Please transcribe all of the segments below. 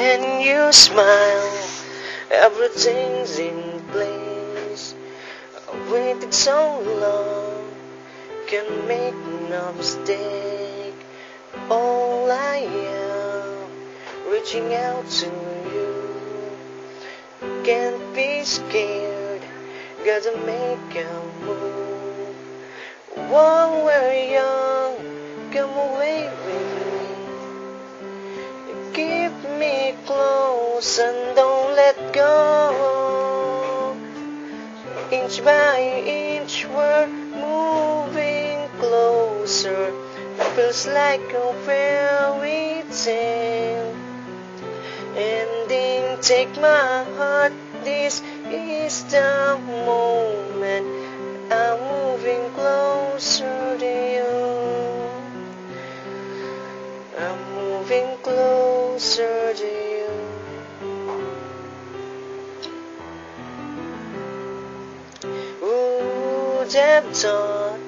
When you smile, everything's in place. I waited so long, can make no mistake. All I am, reaching out to you. Can't be scared, gotta make a move. While we're young, come away with me. Keep me close and don't let go. Inch by inch we're moving closer. Feels like a fairy tale. Ending, take my heart, this is the moment. I'm moving closer to you. I'm moving closer to you. Who would have thought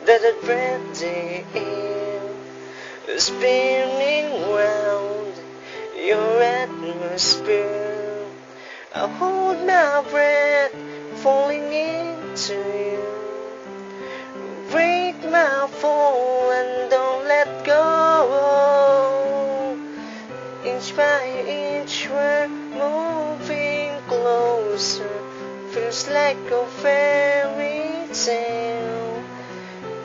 that a friendly air is spinning round your atmosphere? I hold my breath, falling into you. Break my fall and don't let go. Inch by inch we're moving closer. Feels like a fairy tale.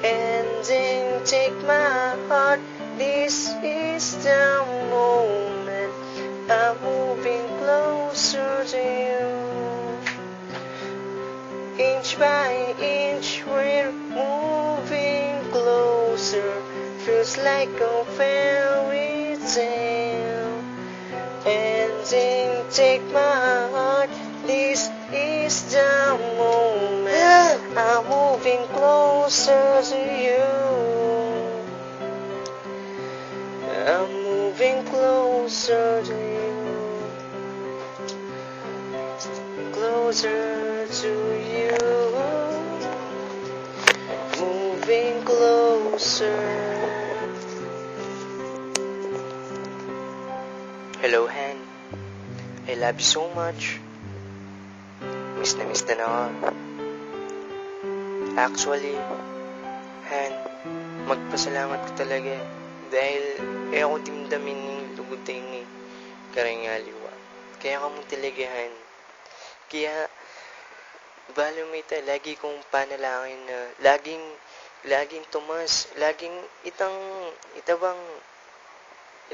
Ending, take my heart, this is the moment. I'm moving closer to you. Inch by inch we're moving closer. Feels like a fairy tale. Ending, take my heart, this is the moment. I'm moving closer to you. I'm moving closer to you. Closer to you. Moving closer. Hello, Han. I love you so much. Miss na ako. Actually, Han, magpasalamat ko talaga dahil ako dimdamin ng lugutin ni Karangaliwa. Kaya ka mong talagahan. Kaya, balumita, lagi kong panalangin na laging tumas, laging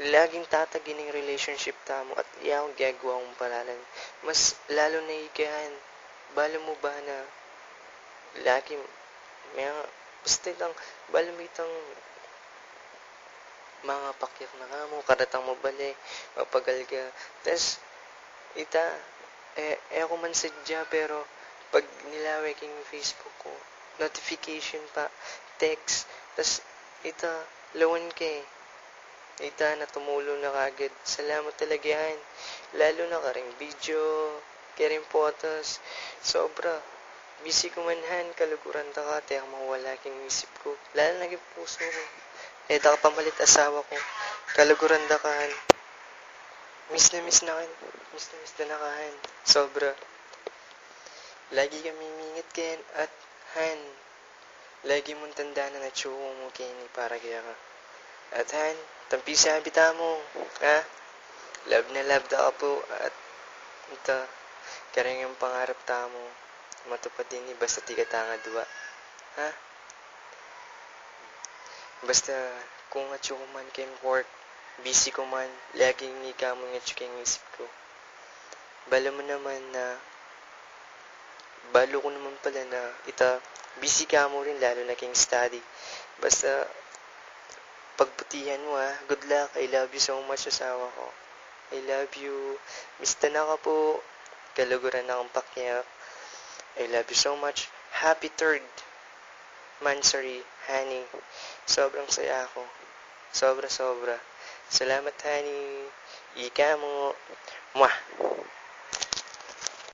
laging tatagin ng relationship tamo at iyang gagawa kong paralan. Mas lalo na ikahan, balo mo ba na lagi basta itang balumitang mga pakyak na nga mo, karatang mo balik, mapagal ka. Tas, ako man sadya, pero pag nilaway king Facebook ko, notification pa, text, tas, lawan ka na tumulo na kagad. Salamat talaga yan. Lalo na ka rin video, kaya rin photos. Sobra. Busy ko manhan, kaluguran ta ka, tayang mawala king isip ko. Lalo na yung puso ko. Da ka pamalit asawa ko. Kaluguran da kahan. Miss na na kahan. Sobra. Lagi kami mingit kayan at Han. Lagi mong tanda na natsuko mo kayan para kaya ka. At Han, tampi sa habita mo. Ha? Love na love da ka po. At karang yung pangarap ta mo. Matupad din basta tiga tanga dua. Ha? Basta kung atyo ko man kayong work, busy ko man, laging nika mo nga atyo kayong isip ko. Balo ko naman pala na busy ka mo rin lalo na kayong study. Basta pagbutihan mo good luck, I love you so much asawa ko. I love you, mista na ka po, kaluguran na akong pakyak. I love you so much, happy 3rd Mansari, honey. Sobrang saya ako. Sobra. Salamat, honey. Ika mo. Mwah.